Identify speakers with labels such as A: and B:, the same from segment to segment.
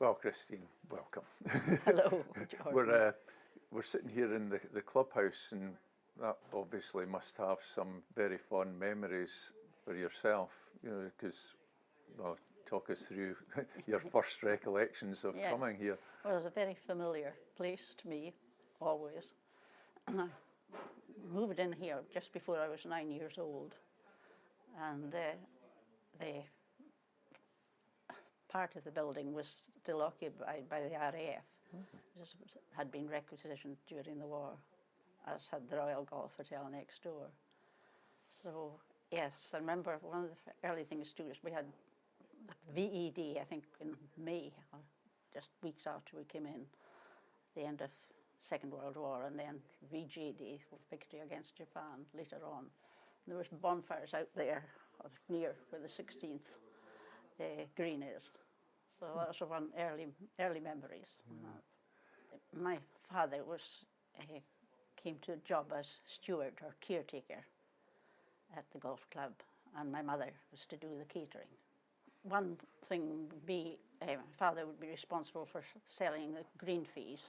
A: Well, Christine, welcome.
B: Hello, Jordan.
A: We're sitting here in the clubhouse, and that obviously must have some very fond memories for yourself, because, well, talk us through your first recollections of
B: Yes.
A: coming here.
B: Well, it was a very familiar place to me, always. And I moved in here just before I was 9 years old, and the part of the building was still occupied by the RAF. This had been requisitioned during the war, as had the Royal Golf Hotel next door. So, yes, I remember one of the early things too is we had VED, I think, in May, or just weeks after we came in, the end of Second World War, and then VJD, victory against Japan, later on. And there was bonfires out there near where the 16th green is. So that was one early memories. My father came to a job as steward or caretaker at the golf club, and my mother was to do the catering. One thing would be, my father would be responsible for selling the green fees.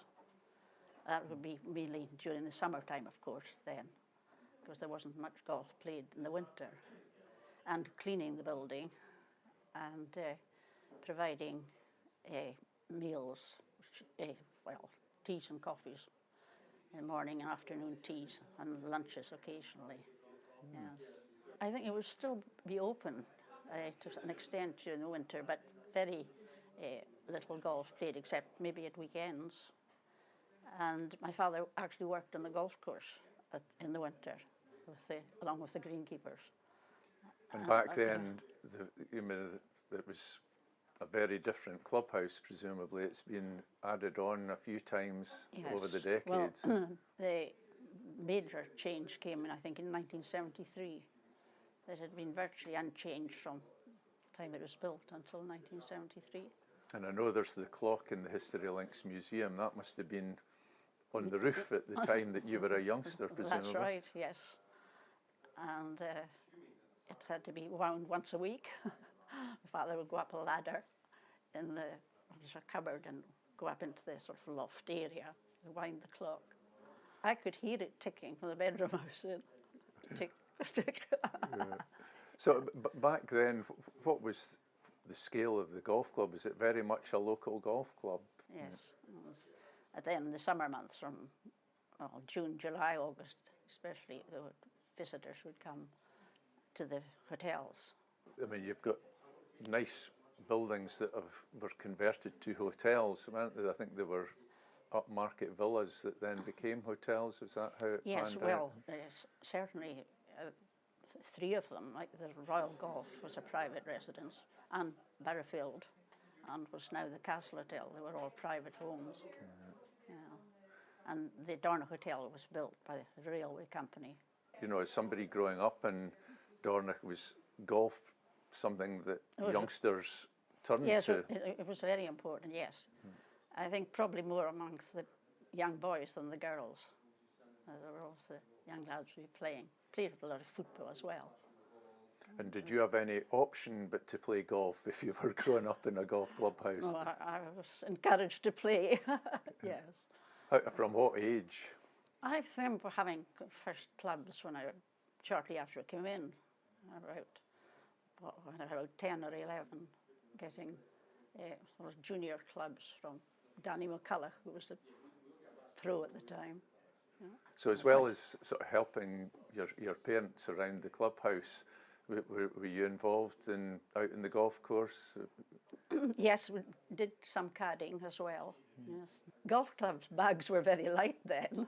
B: That would be mainly during the summertime, of course, then, because there wasn't much golf played in the winter. And cleaning the building and providing meals, teas and coffees in the morning and afternoon teas and lunches occasionally. Yes. I think it would still be open to an extent during the winter, but very little golf played except maybe at weekends. And my father actually worked on the golf course in the winter along with the greenkeepers.
A: And back then, it was a very different clubhouse, presumably. It's been added on a few times over the decades.
B: Well, the major change came in, I think, in 1973. It had been virtually unchanged from the time it was built until 1973.
A: And I know there's the clock in the History Links Museum. That must have been on the roof at the time that you were a youngster, presumably.
B: That's right, yes. And it had to be wound once a week. My father would go up a ladder in there's a cupboard and go up into the sort of loft area and wind the clock. I could hear it ticking from the bedroom I was in. Tick, tick.
A: Yeah. So back then, what was the scale of the golf club? Was it very much a local golf club?
B: Yes. It was. And then in the summer months from June, July, August, especially, the visitors would come to the hotels.
A: I mean, you've got nice buildings that were converted to hotels, weren't they? I think they were upmarket villas that then became hotels. Is that how it
B: Yes,
A: panned
B: well,
A: out?
B: certainly three of them, like the Royal Golf was a private residence, and Barrowfield, and was now the Castle Hotel. They were all private homes. Yeah. And the Dornoch Hotel was built by the railway company.
A: As somebody growing up in Dornoch, was golf something that youngsters turned
B: yes,
A: to?
B: Yes, it was very important, yes. I think probably more amongst the young boys than the girls. There were also young lads who were played a lot of football as well.
A: And did you have any option but to play golf if you were growing up in a golf clubhouse?
B: No, I was encouraged to play, yes.
A: From what age?
B: I remember having first clubs shortly after I came in, about 10 or 11, getting sort of junior clubs from Danny McCulloch, who was the pro at the time. Yeah.
A: So as well as sort of helping your parents around the clubhouse, were you involved out in the golf course?
B: Yes, we did some caddying as well. Yes. Golf clubs' bags were very light then.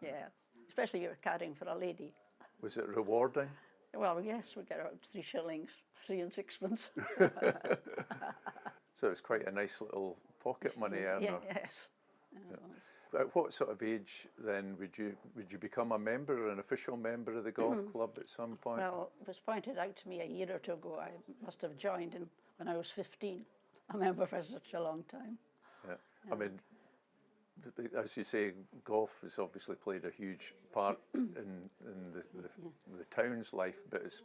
B: Yeah, especially you were caddying for a lady.
A: Was it rewarding?
B: Well, yes, we got about 3 shillings, 3 and 6pence.
A: So it was quite a nice little pocket money earner.
B: Yes.
A: Yeah. At what sort of age then would you become a member, an official member of the golf club at some point?
B: Well, it was pointed out to me a year or two ago. I must have joined when I was 15. A member for such a long time.
A: Yeah. I mean, as you say, golf has obviously played a huge part in the town's life, but it's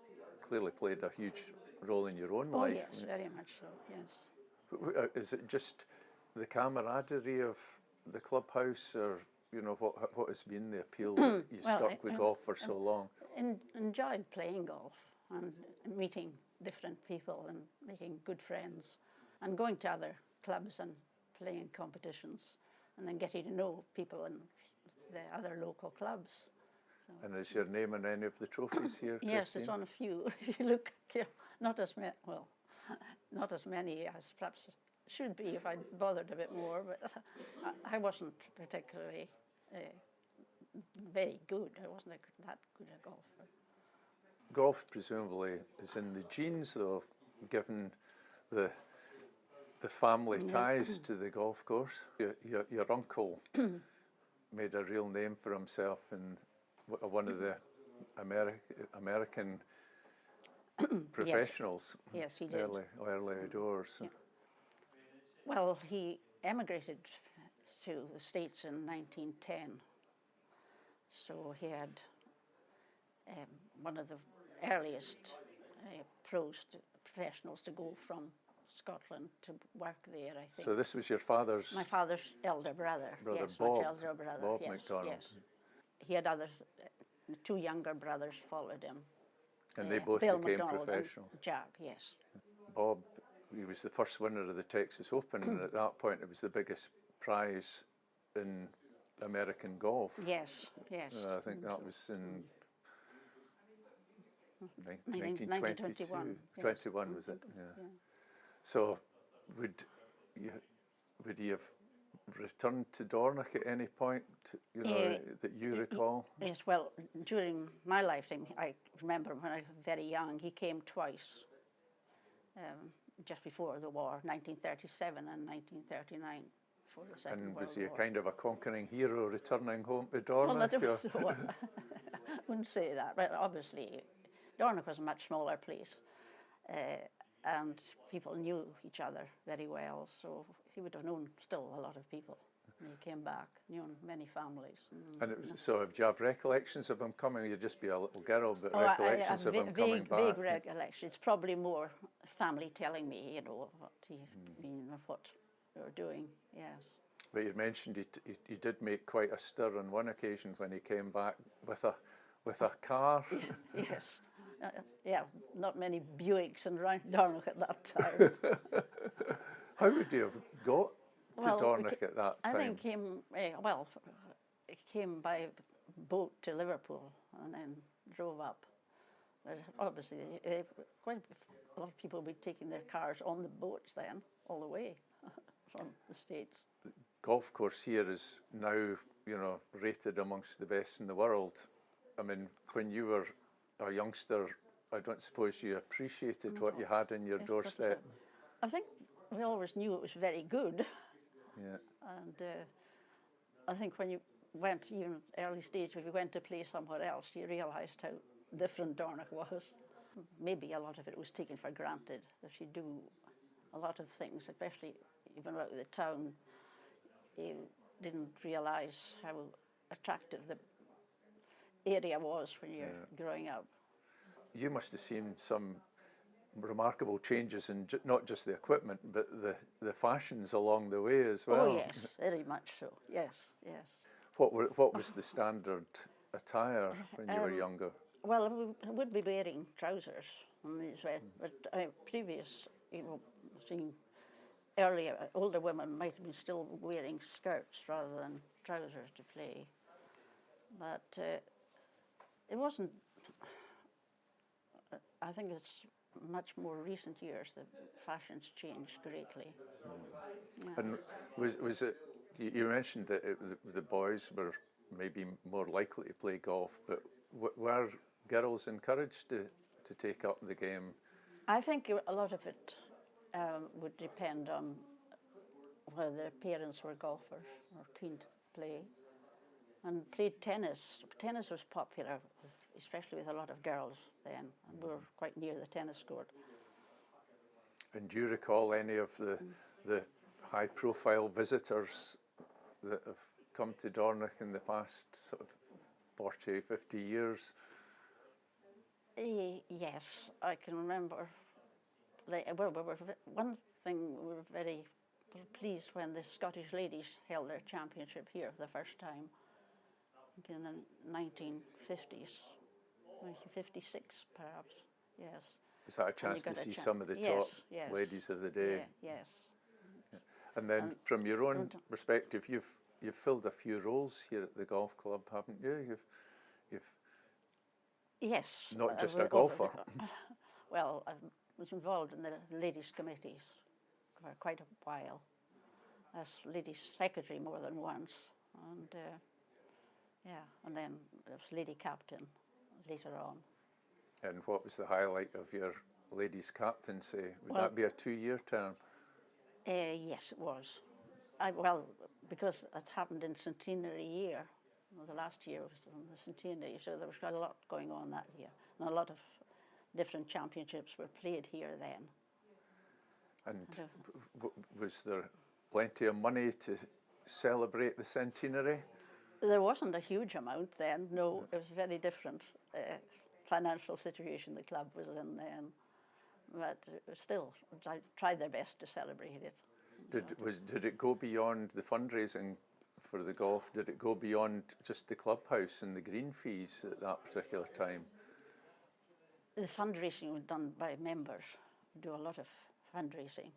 A: clearly played a huge role in your own life.
B: Oh yes, very much so. Yes.
A: Is it just the camaraderie of the clubhouse, or you know, what has been the appeal that you
B: Well,
A: stuck with golf for so long?
B: Enjoyed playing golf and meeting different people and making good friends and going to other clubs and playing competitions and then getting to know people in the other local clubs. So,
A: And is your name on any of the trophies here,
B: yes,
A: Christine?
B: it's on a few. If you look, not as many, well, not as many as perhaps should be if I bothered a bit more, but I wasn't particularly very good. I wasn't that good a golfer.
A: Golf presumably is in the genes, though, given the family ties to the golf course. Your uncle made a real name for himself in one of the American professionals.
B: Yes, he did.
A: Early doors.
B: Yeah. Well, he emigrated to the States in 1910, so he had one of the earliest professionals to go from Scotland to work there, I think.
A: So this was your father's...
B: My father's elder brother.
A: Brother
B: yes,
A: Bob.
B: much elder brother.
A: Bob
B: yes,
A: MacDonald.
B: Yes. He had two younger brothers followed him.
A: And they both
B: Bill
A: became
B: MacDonald
A: professionals.
B: and Jack, yes.
A: Bob, he was the first winner of the Texas Open, and at that point it was the biggest prize in American golf.
B: Yes, yes.
A: I think that was in 1922.
B: 1921.
A: 21 was it? Yeah. So would you have returned to Dornoch at any point, you know, that you recall?
B: Yes, well, during my lifetime, I remember when I was very young, he came twice, just before the war, 1937 and 1939, before the Second World War.
A: And was he a kind of a conquering hero returning home to
B: Well,
A: Dornoch?
B: I wouldn't say that, but obviously Dornoch was a much smaller place, and people knew each other very well, so he would have known still a lot of people when he came back, knew many families.
A: And it was, so, do you have recollections of him coming? You'd just be a little girl, but recollections
B: I
A: of him coming back?
B: Vague recollections. It's probably more family telling me, you know, what he what they were doing. Yes.
A: But you mentioned he did make quite a stir on one occasion when he came back with a car.
B: Yes. Yeah, not many Buicks in Dornoch at that time.
A: How would you have got to Dornoch at that time?
B: I think he came by boat to Liverpool and then drove up. But obviously, quite a lot of people would be taking their cars on the boats then, all the way from the States.
A: The golf course here is now, you know, rated amongst the best in the world. I mean, when you were a youngster, I don't suppose you appreciated what you had in your doorstep.
B: I think we always knew it was very good.
A: Yeah.
B: And I think when you went, even early stage, if you went to play somewhere else, you realised how different Dornoch was. Maybe a lot of it was taken for granted, that you do a lot of things, especially even out of the town. You didn't realise how attractive the area was when you're growing up. You
A: must have seen some remarkable changes in not just the equipment, but the fashions along the way as well.
B: Oh yes, very much so. Yes, yes.
A: What was the standard attire when you were younger?
B: Well, we would be wearing trousers on these, but previous, you know, seeing earlier, older women might have been still wearing skirts rather than trousers to play. But it wasn't. I think it's much more recent years that fashions changed greatly. Yeah.
A: And was it? You mentioned that the boys were maybe more likely to play golf, but were girls encouraged to take up the game?
B: I think a lot of it would depend on whether their parents were golfers or keen to play. And played tennis. Tennis was popular, especially with a lot of girls then, and we were quite near the tennis court.
A: And do you recall any of the high-profile visitors that have come to Dornoch in the past sort of 40, 50 years?
B: Yes, I can remember. One thing we were very pleased when the Scottish ladies held their championship here the first time in the 1950s, 1956 perhaps, yes.
A: Was that a chance to see some of the top ladies of the day?
B: Yes.
A: And then from your own perspective, you've filled a few roles here at the golf club, haven't you?
B: Yes.
A: Not just a golfer.
B: Well, I was involved in the ladies' committees for quite a while, as ladies' secretary more than once, and and then I was lady captain later on.
A: And what was the highlight of your ladies' captaincy? Would that be a 2-year term?
B: Yes, it was. Because it happened in centenary year. The last year was on the centenary, so there was quite a lot going on that year. And a lot of different championships were played here then.
A: And was there plenty of money to celebrate the centenary?
B: There wasn't a huge amount then, no. It was a very different financial situation the club was in then. But still, I tried their best to celebrate it.
A: Did it go beyond the fundraising for the golf? Did it go beyond just the clubhouse and the green fees at that particular time?
B: The fundraising was done by members, do a lot of fundraising.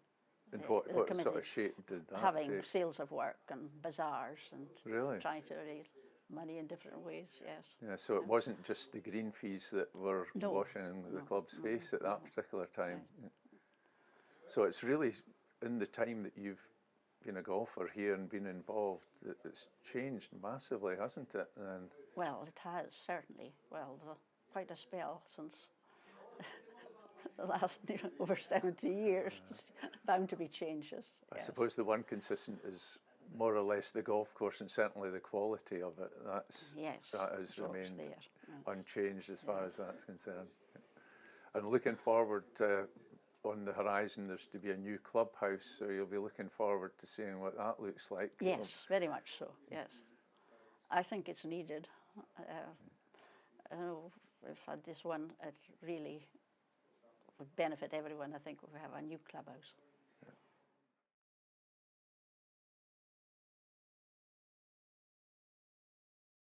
A: And what sort of shape did that
B: Having
A: take?
B: sales of work and bazaars and
A: Really?
B: trying to raise money in different ways, yes.
A: Yeah, so it wasn't just the green fees that were washing the club's face at that particular time.
B: Yeah.
A: So it's really in the time that you've been a golfer here and been involved that it's changed massively, hasn't it? And
B: well, it has, certainly. Well, quite a spell since the last over 70 years. Just bound to be changes.
A: I suppose the one consistent is more or less the golf course and certainly the quality of it. That has remained unchanged as far as that's concerned. And looking forward on the horizon, there's to be a new clubhouse, so you'll be looking forward to seeing what that looks like.
B: Yes, very much so, yes. I think it's needed. I know we've had this one, it really would benefit everyone, I think, if we have a new clubhouse.